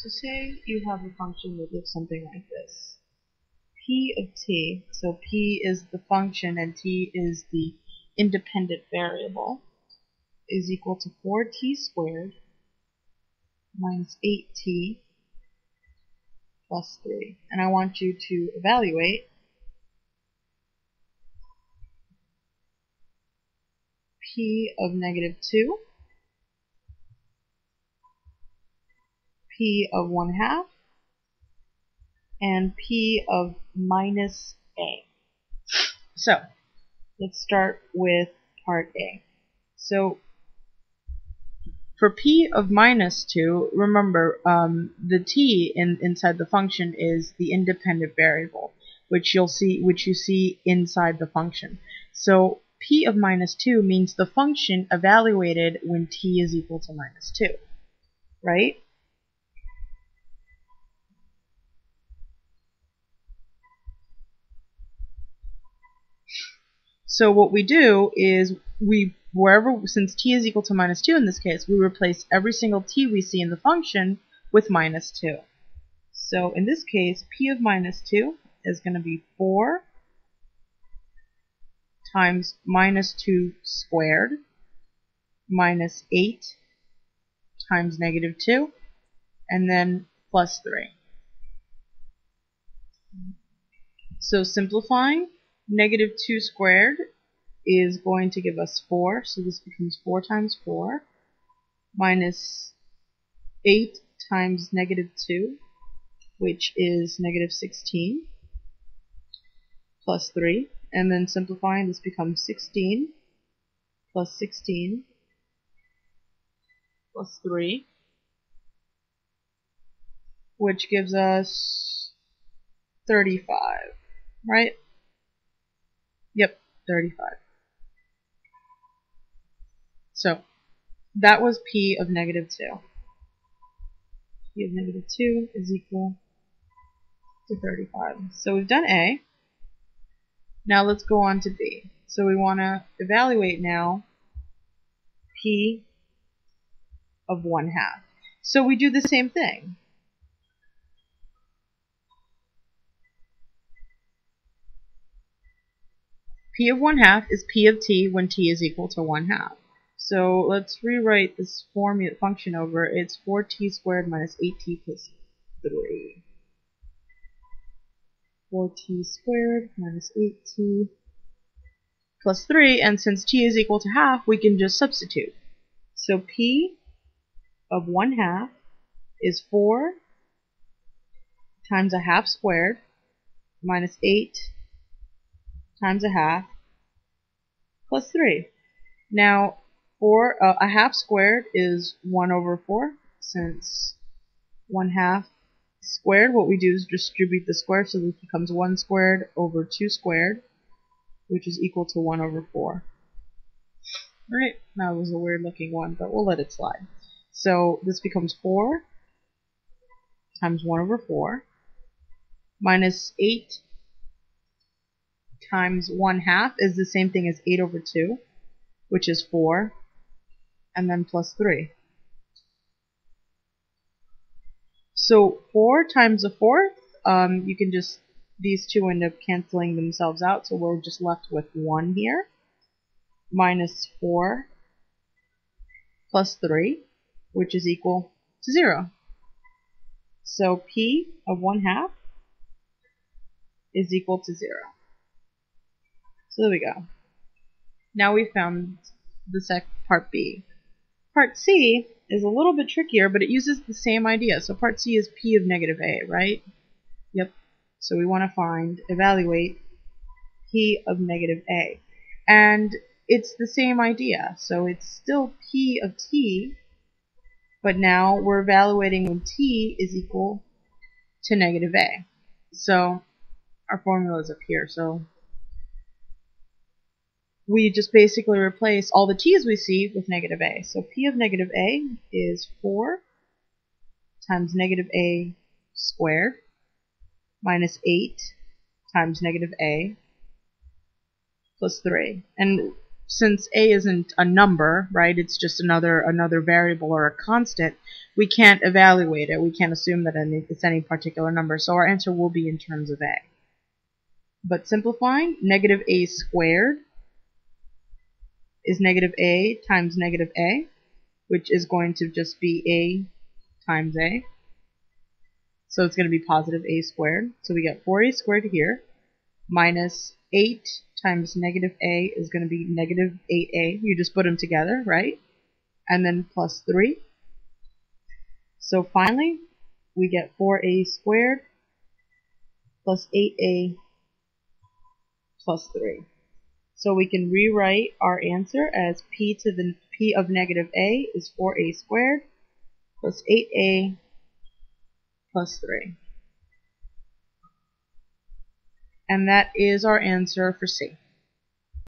So say you have a function that looks something like this. P of t, so P is the function and t is the independent variable, is equal to 4t squared minus 8t plus 3. And I want you to evaluate P of negative 2, P of 1/2, and P of minus a. So let's start with part A. So for P of minus 2, remember the t inside the function is the independent variable, which you see inside the function. So P of minus 2 means the function evaluated when t is equal to minus 2, right? So what we do is since t is equal to minus 2 in this case, we replace every single t we see in the function with minus 2. So in this case, P of minus 2 is going to be 4 times minus 2 squared minus 8 times negative 2, and then plus 3. So simplifying, negative 2 squared is going to give us 4, so this becomes 4 times 4, minus 8 times negative 2, which is negative 16, plus 3, and then simplifying, this becomes 16 plus 16 plus 3, which gives us 35, right? Yep, 35. So that was P of negative 2. P of negative 2 is equal to 35. So we've done A. Now let's go on to B. So we want to evaluate now P of 1/2. So we do the same thing. P of 1/2 is P of t when t is equal to 1/2. So let's rewrite this function over. It's 4t squared minus 8t plus 3. 4t squared minus 8t plus 3, and since t is equal to half, we can just substitute. So P of 1/2 is 4 times a half squared minus 8 times a half plus 3. Now, a half squared is 1 over 4. Since 1/2 squared, what we do is distribute the square, so this becomes 1 squared over 2 squared, which is equal to 1 over 4. Alright, that was a weird looking one, but we'll let it slide. So this becomes 4 times 1 over 4 minus 8 times 1/2 is the same thing as 8 over 2, which is 4, and then plus 3. So 4 times a fourth, you can just, these two end up canceling themselves out, so we're just left with 1 here, minus 4 plus 3, which is equal to 0. So P of 1/2 is equal to 0. So there we go. Now we found the part B. Part C is a little bit trickier, but it uses the same idea. So part C is P of negative A, right? Yep. So we want to evaluate P of negative A. And it's the same idea. So it's still P of t, but now we're evaluating when t is equal to negative A. So our formula is up here. So we just basically replace all the t's we see with negative a. So P of negative a is 4 times negative a squared minus 8 times negative a plus 3. And since a isn't a number, right, it's just another variable or a constant, we can't evaluate it. We can't assume that it's any particular number. So our answer will be in terms of a. But simplifying, negative a squared is negative a times negative a, which is going to just be a times a. So it's going to be positive a squared. So we get 4a squared here, minus 8 times negative a is going to be negative 8a. You just put them together, right? And then plus 3. So finally, we get 4a squared plus 8a plus 3. So we can rewrite our answer as p of negative a is 4a squared plus 8a plus 3. And that is our answer for C.